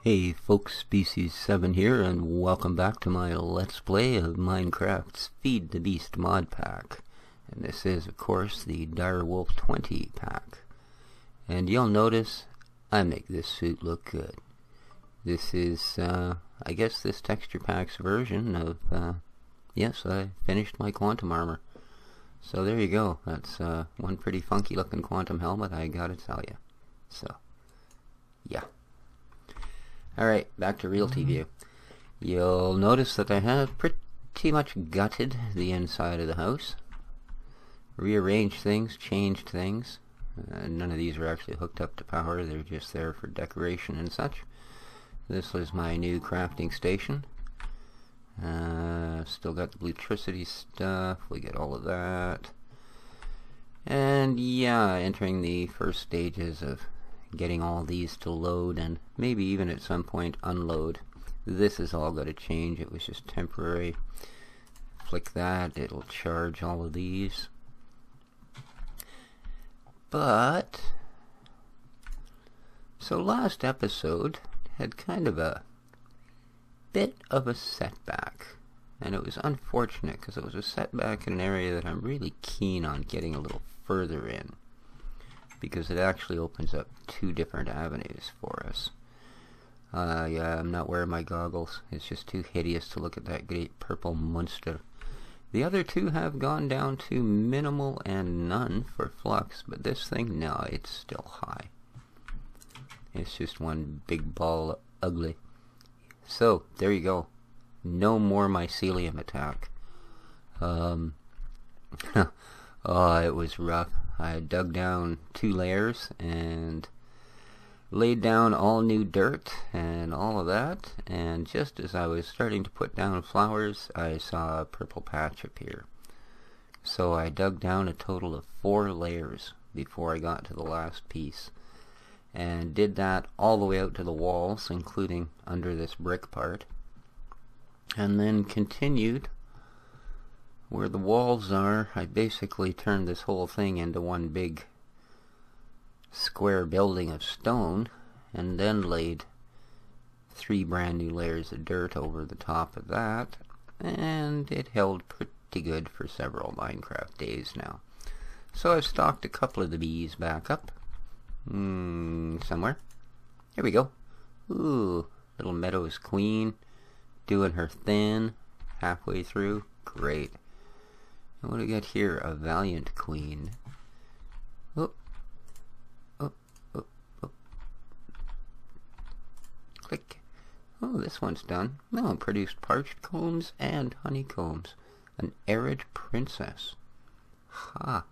Hey folks, Species 7 here, and welcome back to my Let's Play of Minecraft's Feed the Beast mod pack. And this is, of course, the Direwolf 20 pack. And you'll notice, I make this suit look good. This is, I guess this texture pack's version of, yes, I finished my quantum armor. So there you go, that's one pretty funky looking quantum helmet, I gotta tell you. So, yeah. Alright, back to Realty View. You'll notice that I have pretty much gutted the inside of the house. Rearranged things, changed things. None of these are actually hooked up to power, they're just there for decoration and such. This was my new crafting station. Still got the electricity stuff, we get all of that. And yeah, entering the first stages of getting all these to load and maybe even at some point unload. This is all going to change, it was just temporary. Flick that, it'll charge all of these. But, so last episode had kind of a bit of a setback. And it was unfortunate because it was a setback in an area that I'm really keen on getting a little further in, because it actually opens up two different avenues for us. Yeah, I'm not wearing my goggles. It's just too hideous to look at that great purple monster. The other two have gone down to minimal and none for flux, but this thing, no, it's still high. It's just one big ball of ugly. So, there you go. No more mycelium attack. Oh, it was rough. I dug down 2 layers and laid down all new dirt and all of that, and just as I was starting to put down flowers, I saw a purple patch appear. So I dug down a total of 4 layers before I got to the last piece, and did that all the way out to the walls, including under this brick part, and then continued where the walls are. I basically turned this whole thing into one big square building of stone, and then laid 3 brand new layers of dirt over the top of that, and it held pretty good for several Minecraft days now. So I've stocked a couple of the bees back up. Somewhere. Here we go. Ooh, little Meadows Queen doing her thing halfway through. Great. And what do we got here? A Valiant Queen. Oh, oh, oh, oh. Click. Oh, this one's done. No, it produced parched combs and honeycombs. An Arid Princess. Ha.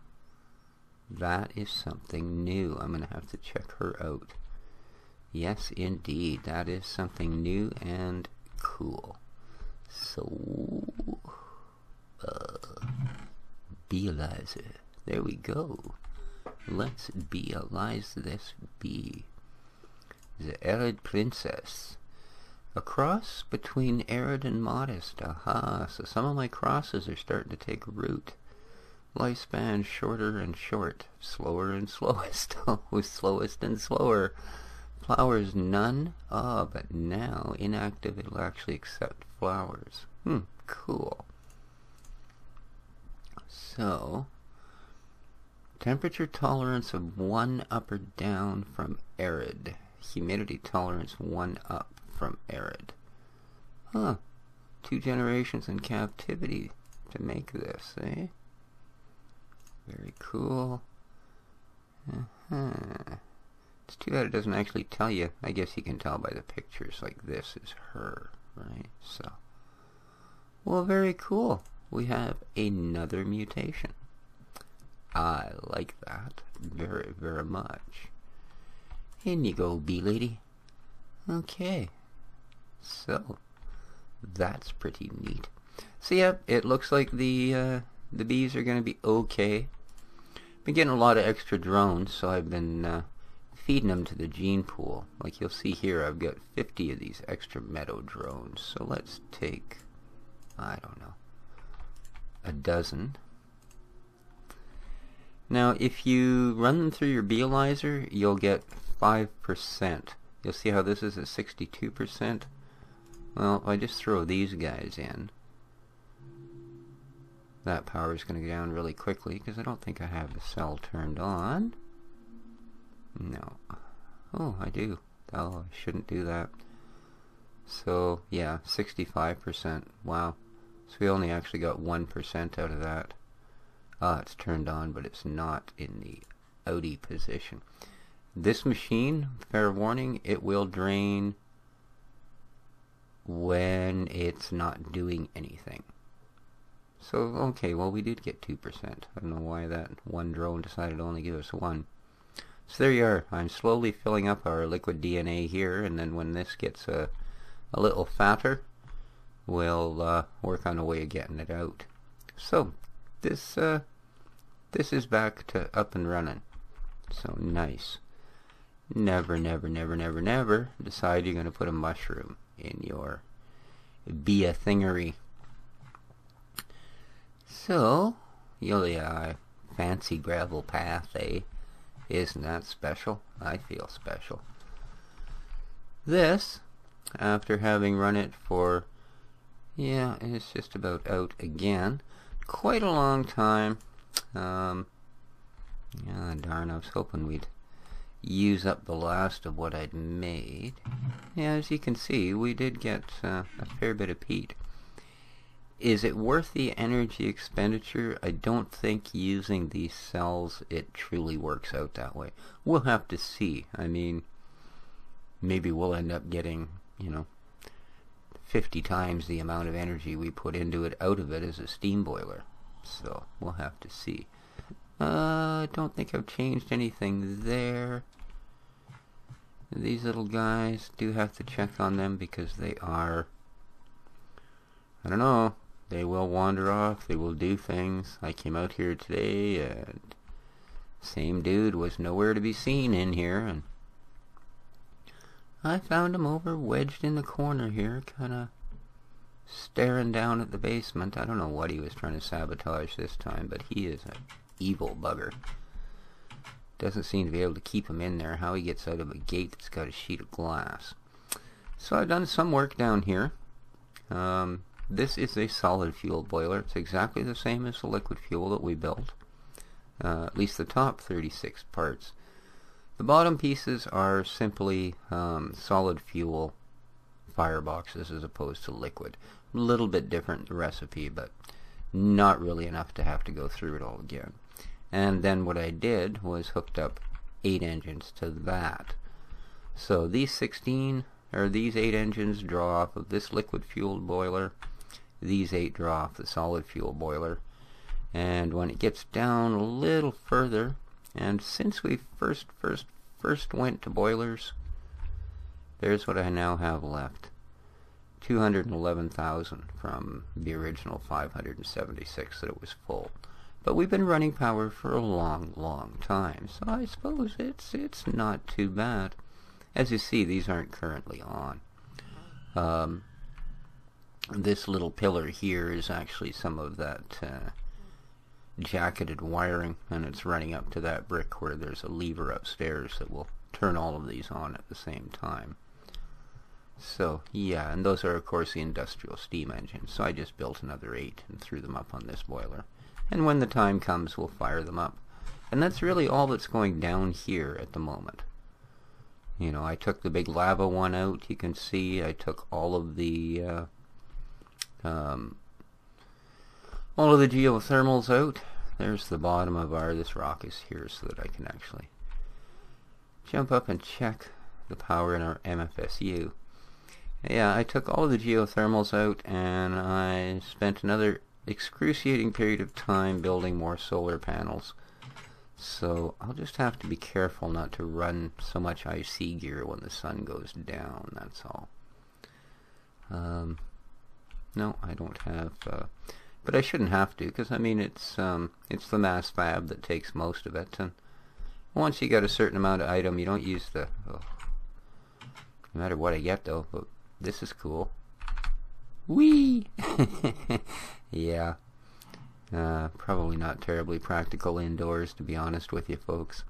That is something new. I'm going to have to check her out. Yes, indeed. That is something new and cool. So, beealizer. There we go. Let's beealize this bee. The Arid Princess. A cross between arid and modest. Aha, so some of my crosses are starting to take root. Lifespan shorter and short. Slower and slowest. Always slowest and slower. Flowers none. Ah, but now inactive, it'll actually accept flowers. Cool. So, temperature tolerance of 1 up or down from arid. Humidity tolerance 1 up from arid. Huh. 2 generations in captivity to make this, eh? Very cool. It's too bad it doesn't actually tell you. I guess you can tell by the pictures, like this is her, right? So, well, very cool. We have another mutation. I like that very, very much. In you go, bee lady. Okay. So, that's pretty neat. So yeah, it looks like the bees are going to be okay. Been getting a lot of extra drones, so I've been feeding them to the gene pool. Like you'll see here, I've got 50 of these extra meadow drones. So let's take, I don't know, a dozen. Now, if you run them through your beealizer, you'll get 5% You'll see how this is at 62%. Well, if I just throw these guys in, that power is going to go down really quickly because I don't think I have the cell turned on. No. Oh, I do. Oh, I shouldn't do that. So, yeah, 65%. Wow. So we only actually got 1% out of that. Ah, it's turned on, but it's not in the outie position. This machine, fair warning, it will drain when it's not doing anything. So, okay, well, we did get 2%. I don't know why that one drone decided to only give us 1. So there you are. I'm slowly filling up our liquid DNA here, and then when this gets a little fatter, we'll work on a way of getting it out. So, this is back to up and running. So, nice. Never, never, never, never, never decide you're going to put a mushroom in your be-a-thingery. So, fancy gravel path, eh? Isn't that special? I feel special. This, after having run it for, yeah, it's just about out again. Quite a long time. Yeah, darn, I was hoping we'd use up the last of what I'd made. Yeah, as you can see, we did get a fair bit of peat. Is it worth the energy expenditure? I don't think using these cells it truly works out that way. We'll have to see. I mean, maybe we'll end up getting, 50 times the amount of energy we put into it out of it as a steam boiler. So, we'll have to see. I don't think I've changed anything there. These little guys, do have to check on them because they are, I don't know, they will wander off, they will do things. I came out here today and same dude was nowhere to be seen in here, and I found him over wedged in the corner here, kinda staring down at the basement. I don't know what he was trying to sabotage this time, but he is an evil bugger. Doesn't seem to be able to keep him in there. How he gets out of a gate that's got a sheet of glass. So I've done some work down here. This is a solid fuel boiler. It's exactly the same as the liquid fuel that we built. At least the top 36 parts. The bottom pieces are simply solid fuel fireboxes as opposed to liquid. A little bit different recipe, but not really enough to have to go through it all again. And then what I did was hooked up 8 engines to that. So these 8 engines draw off of this liquid fueled boiler. These 8 draw off the solid fuel boiler. And when it gets down a little further, and since we first went to boilers, there's what I now have left. 211,000 from the original 576 that it was full. But we've been running power for a long, long time, so I suppose it's not too bad. As you see, these aren't currently on. This little pillar here is actually some of that jacketed wiring, and it's running up to that brick where there's a lever upstairs that will turn all of these on at the same time. So, yeah, and those are, of course, the industrial steam engines. So I just built another 8 and threw them up on this boiler. And when the time comes, we'll fire them up. And that's really all that's going down here at the moment. I took the big lava one out. You can see I took all of the geothermals out. There's the bottom of this rock is here so that I can actually jump up and check the power in our MFSU. Yeah, I took all of the geothermals out, and I spent another excruciating period of time building more solar panels. So I'll just have to be careful not to run so much IC gear when the sun goes down, that's all. No, I don't have, but I shouldn't have to, because I mean it's the mass fab that takes most of it, and once you get a certain amount of item, you don't use the, no matter what I get though, but this is cool. Whee! Yeah. Probably not terribly practical indoors, to be honest with you folks.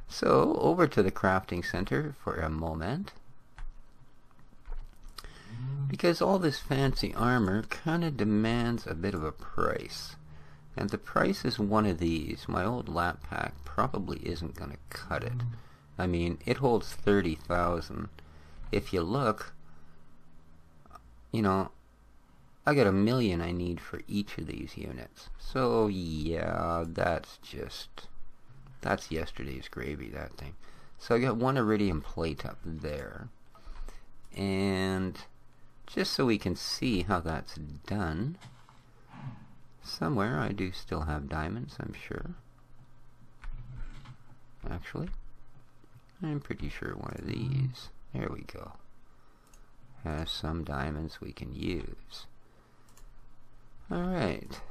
So, over to the crafting center for a moment. because all this fancy armor kind of demands a bit of a price. And the price is one of these. My old lappack probably isn't going to cut it. I mean, it holds 30,000. If you look, you know, I got 1 million I need for each of these units. So yeah, that's yesterday's gravy, that thing. So I got 1 iridium plate up there. And just so we can see how that's done, somewhere I do still have diamonds, I'm sure. Actually, I'm pretty sure one of these, there we go, has some diamonds we can use. Alright,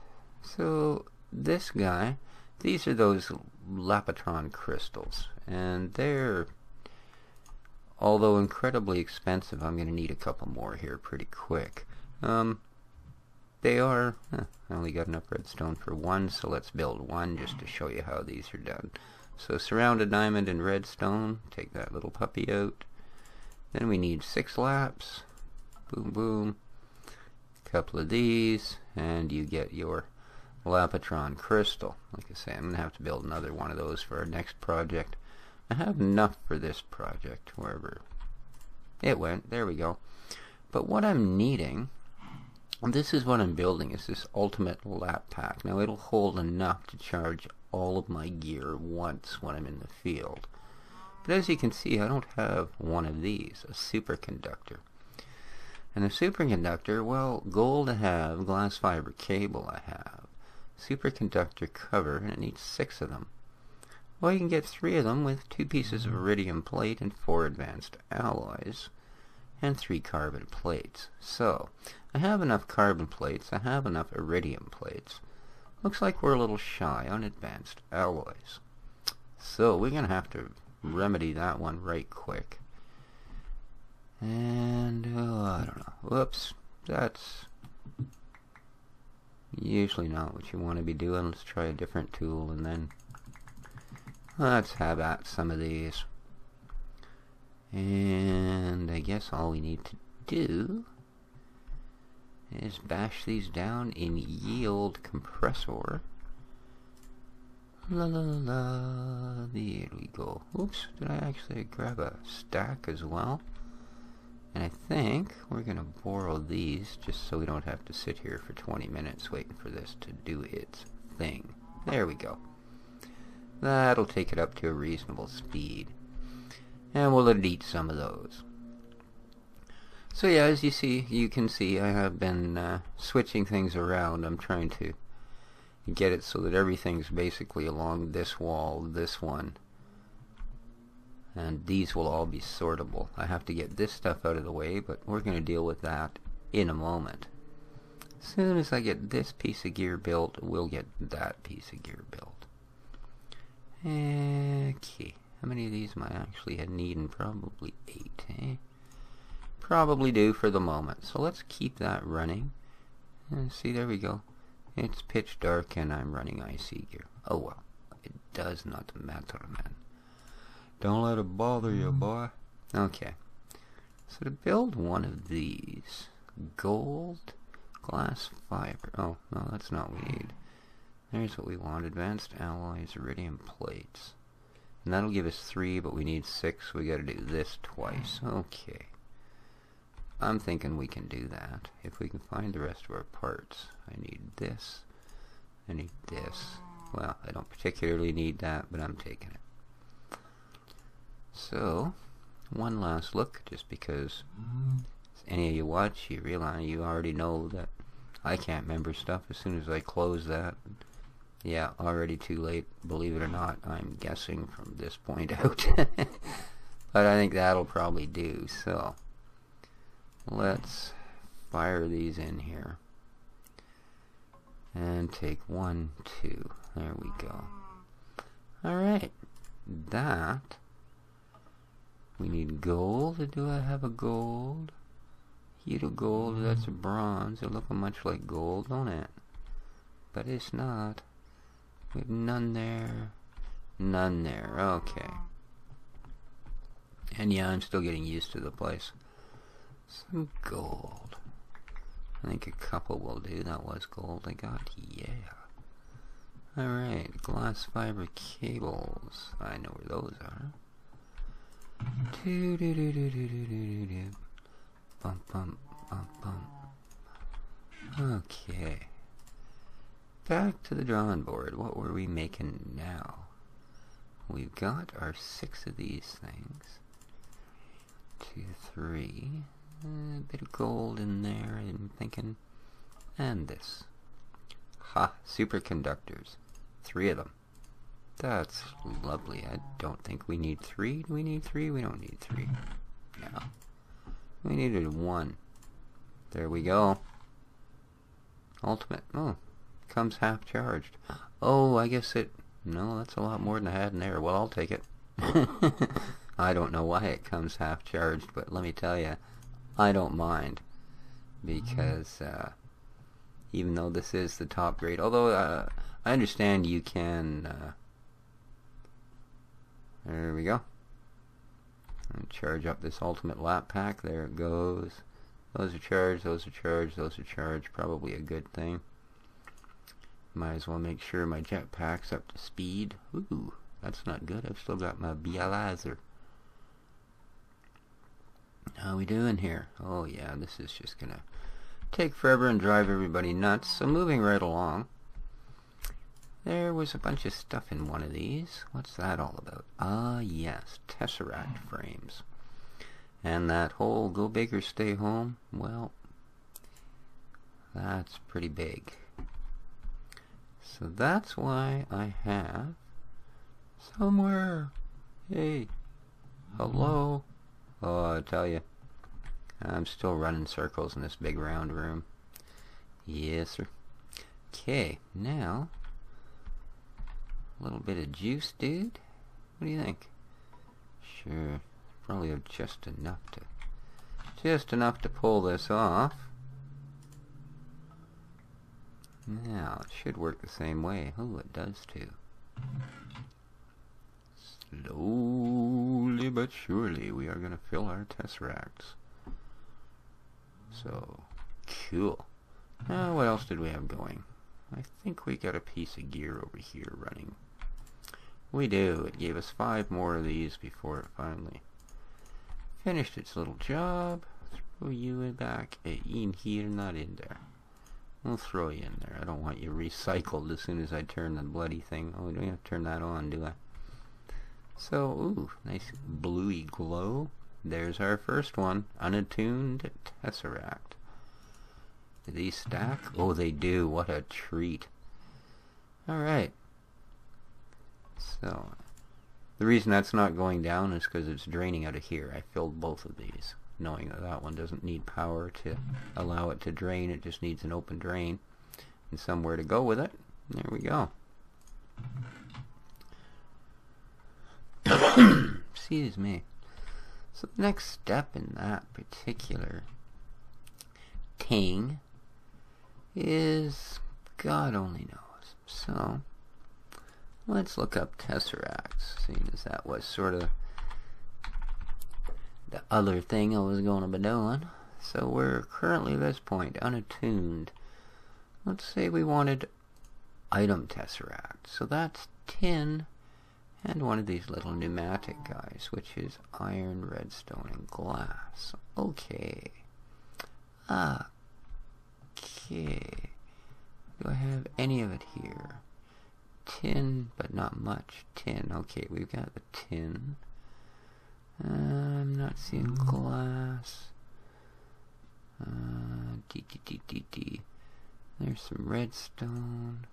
so this guy, these are those Lapatron crystals, and they're, although incredibly expensive, I'm going to need a couple more here pretty quick. They are, I only got enough redstone for 1, so let's build 1 just to show you how these are done. So surround a diamond in redstone, take that little puppy out. Then we need 6 laps, boom boom, a couple of these, and you get your Lapatron crystal. Like I say, I'm going to have to build another one of those for our next project. I have enough for this project, wherever it went, there we go. But what I'm needing, and this is what I'm building, is this ultimate lappack. Now it'll hold enough to charge all of my gear once when I'm in the field. But as you can see, I don't have one of these, a superconductor. And a superconductor, well, gold I have, glass fiber cable I have, superconductor cover, and it needs 6 of them. Well, you can get 3 of them with 2 pieces of iridium plate and 4 advanced alloys, and 3 carbon plates. So, I have enough carbon plates, I have enough iridium plates. Looks like we're a little shy on advanced alloys. So, we're going to have to remedy that one right quick. And, I don't know. Whoops. That's usually not what you want to be doing. Let's try a different tool and then let's have at some of these. And I guess all we need to do is bash these down in yield compressor. La la la la. There we go. Oops, did I actually grab a stack as well? And I think we're going to borrow these just so we don't have to sit here for 20 minutes waiting for this to do its thing. There we go. That'll take it up to a reasonable speed. And we'll let it eat some of those. So yeah, as you can see, I have been switching things around. I'm trying to get it so that everything's basically along this wall, this one. And these will all be sortable. I have to get this stuff out of the way, but we're going to deal with that in a moment. As soon as I get this piece of gear built, we'll get that piece of gear built. Okay. How many of these am I actually needing? Probably 8, eh? Probably do for the moment. So let's keep that running. And see, there we go. It's pitch dark and I'm running IC gear. Oh well. It does not matter, man. Don't let it bother you, boy. Okay. So to build one of these, gold, glass fiber. Oh, no, that's not what we need. There's what we want. Advanced alloys, iridium plates. And that'll give us 3, but we need 6. We gotta do this twice. Okay. I'm thinking we can do that. If we can find the rest of our parts. I need this. I need this. Well, I don't particularly need that, but I'm taking it. So, one last look, just because any of you watch, you realize you already know that I can't remember stuff as soon as I close that. Yeah, already too late, believe it or not, I'm guessing from this point out. But I think that'll probably do, so let's fire these in here. And take 1, 2, there we go. Alright, that. We need gold. Do I have a gold? Heat of gold, that's a bronze. They're looking much like gold, don't it? But it's not. We have none there. None there. Okay. And yeah, I'm still getting used to the place. Some gold. I think a couple will do. That was gold I got. Yeah. Alright, glass fiber cables. I know where those are. Bum bum bum bum. Okay. Back to the drawing board. What were we making now? We've got our 6 of these things. 2, 3. A bit of gold in there, I'm thinking. And this. Ha! Superconductors. 3 of them. That's lovely. I don't think we need 3. Do we need 3? We don't need 3. No. We needed 1. There we go. Ultimate. Oh. Comes half charged. Oh, I guess it... No, that's a lot more than I had in there. Well, I'll take it. I don't know why it comes half charged, but let me tell you, I don't mind. Because, even though this is the top grade, although, I understand you can, there we go. Charge up this ultimate lappack. There it goes. Those are charged, those are charged, those are charged. Probably a good thing. Might as well make sure my jetpack's up to speed. Ooh, that's not good. I've still got my bializer. How we doing here? Oh yeah, this is just gonna take forever and drive everybody nuts. So moving right along. There was a bunch of stuff in one of these. What's that all about? Ah yes, Tesseract frames. And that whole go big or stay home, well, that's pretty big. So that's why I have somewhere. Hey, hello. Oh, I tell you, I'm still running circles in this big round room. Yes, sir. Okay, now a little bit of juice, dude. What do you think? Sure, probably have just enough to pull this off. Now, it should work the same way. Oh, it does too. Slowly but surely, we are going to fill our Tesseracts. So, cool. Now, what else did we have going? I think we got a piece of gear over here running. We do. It gave us 5 more of these before it finally finished its little job. Throw you back in here, not in there. We'll throw you in there. I don't want you recycled as soon as I turn the bloody thing. Oh, I don't have to turn that on, do I? So, ooh, nice bluey glow. There's our first one. Unattuned Tesseract. Do these stack? Oh, they do. What a treat. Alright. So, the reason that's not going down is because it's draining out of here. I filled both of these, knowing that that one doesn't need power to allow it to drain. It just needs an open drain and somewhere to go with it. There we go. Excuse me. So the next step in that particular thing is God only knows. So let's look up Tesseracts, seeing as that was sort of the other thing I was going to be doing. So we're currently at this point unattuned. Let's say we wanted item Tesseract. So that's tin and one of these little pneumatic guys, which is iron, redstone, and glass. Okay. Okay. Do I have any of it here? Tin, but not much. Tin. Okay, we've got the tin. I'm not seeing glass. There's some redstone.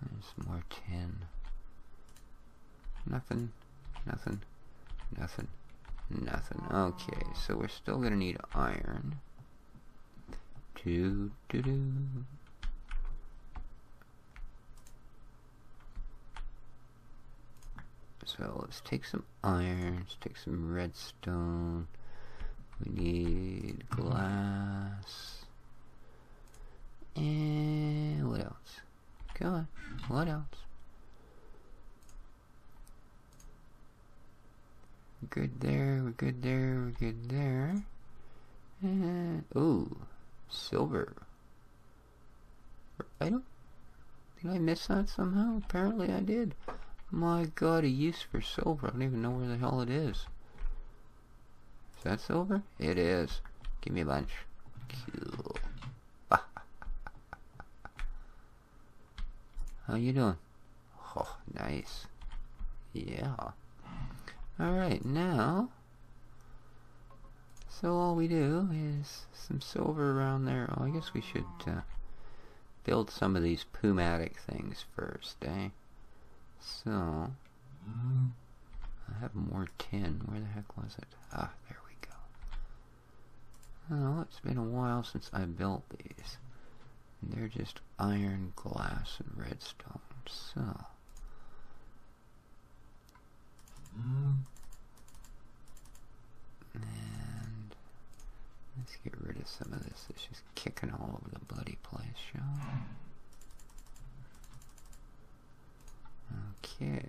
There's some more tin. Nothing. Nothing. Nothing. Nothing. Okay, so we're still gonna need iron. So let's take some iron, let's take some redstone. We need glass. And what else? Go on. What else? Good there, we're good there, we're good there. And, ooh, silver. Item? Did I miss that somehow? Apparently I did. My god, a use for silver. I don't even know where the hell it is. Is that silver? It is. Give me a bunch. Cool. How you doing? Oh, nice. Yeah. Alright, now, so all we do is some silver around there. Oh, I guess we should build some of these pumatic things first, eh? So, I have more tin. Where the heck was it? Ah, there we go. Oh, it's been a while since I built these. And they're just iron, glass, and redstone. So, and let's get rid of some of this. It's just kicking all over the bloody place, shall we? Okay,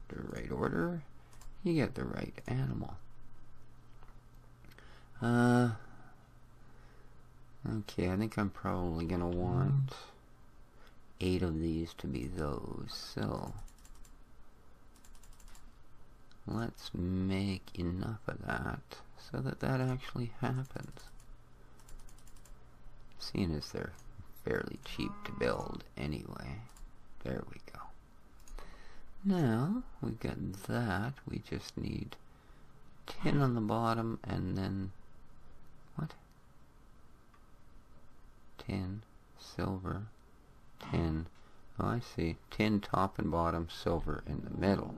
the right order. You get the right animal. Okay, I think I'm probably gonna want 8 of these to be those, so let's make enough of that so that that actually happens. Seeing as they're fairly cheap to build anyway. There we go. Now, we've got that. We just need tin on the bottom and then, what? Tin, silver, tin. Oh, I see. Tin top and bottom, silver in the middle.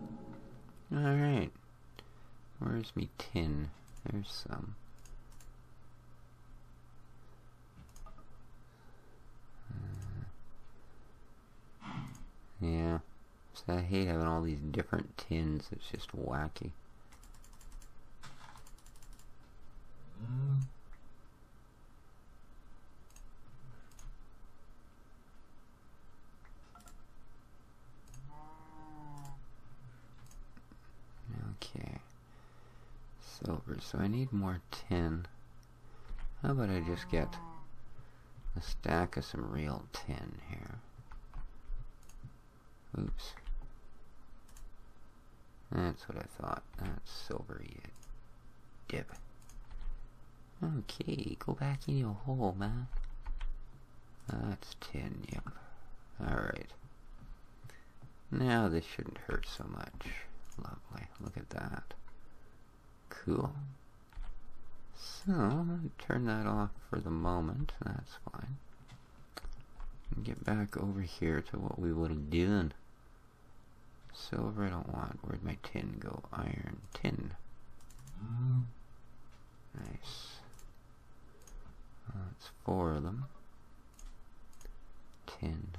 Alright. Where's me tin? There's some. Yeah. So I hate having all these different tins. It's just wacky. Okay. Silver. So I need more tin. How about I just get a stack of some real tin here? Oops. That's what I thought. That's silver, you dip. Okay, go back in your hole, man. That's tin, yep. Alright. Now this shouldn't hurt so much. Lovely. Look at that. Cool. So, I'm going to turn that off for the moment. That's fine. And get back over here to what we would have done. Silver I don't want. Where'd my tin go? Iron. Tin. Nice. That's 4 of them. Tin.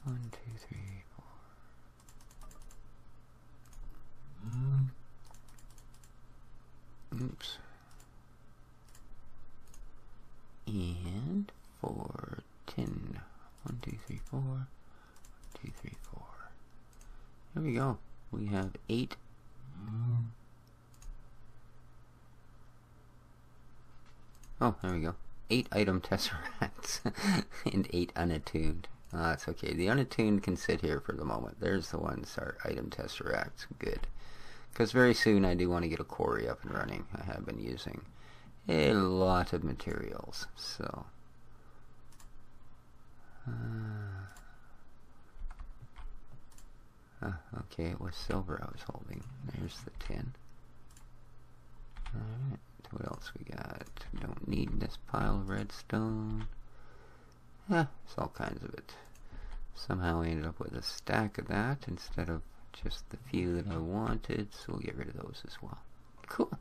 1, 2, 3, 4. Oops. And 4 tin. 1, 2, 3, 4. 1, 2, 3, 4. There we go. We have 8. Oh, there we go. 8 item tesseracts and 8 unattuned. That's okay. The unattuned can sit here for the moment. There's the ones are item tesseracts. Good. Because very soon I do want to get a quarry up and running. I have been using a lot of materials. So. Okay, it was silver I was holding. There's the tin. Alright, what else we got? Don't need this pile of redstone. It's all kinds of it. Somehow I ended up with a stack of that instead of just the few that I wanted, so we'll get rid of those as well. Cool.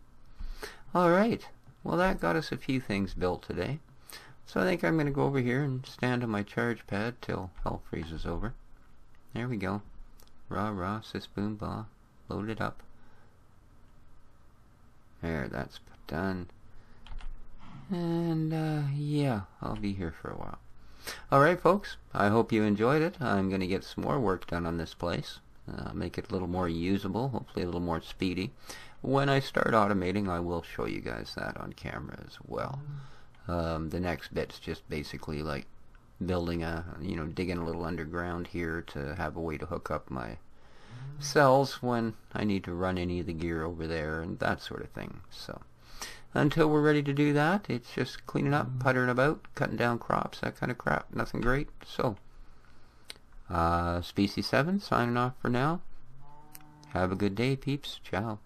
Alright, well that got us a few things built today. So I think I'm going to go over here and stand on my charge pad till hell freezes over. There we go. Rah rah, sis boom bah. Load it up. There, that's done. And yeah, I'll be here for a while. Alright folks, I hope you enjoyed it. I'm going to get some more work done on this place. make it a little more usable, hopefully a little more speedy. When I start automating, I will show you guys that on camera as well. The next bit's just basically like building digging a little underground here to have a way to hook up my cells when I need to run any of the gear over there and that sort of thing. So until we're ready to do that, it's just cleaning up, puttering about, cutting down crops, that kind of crap. Nothing great. So Species 7 signing off for now. Have a good day, peeps. Ciao.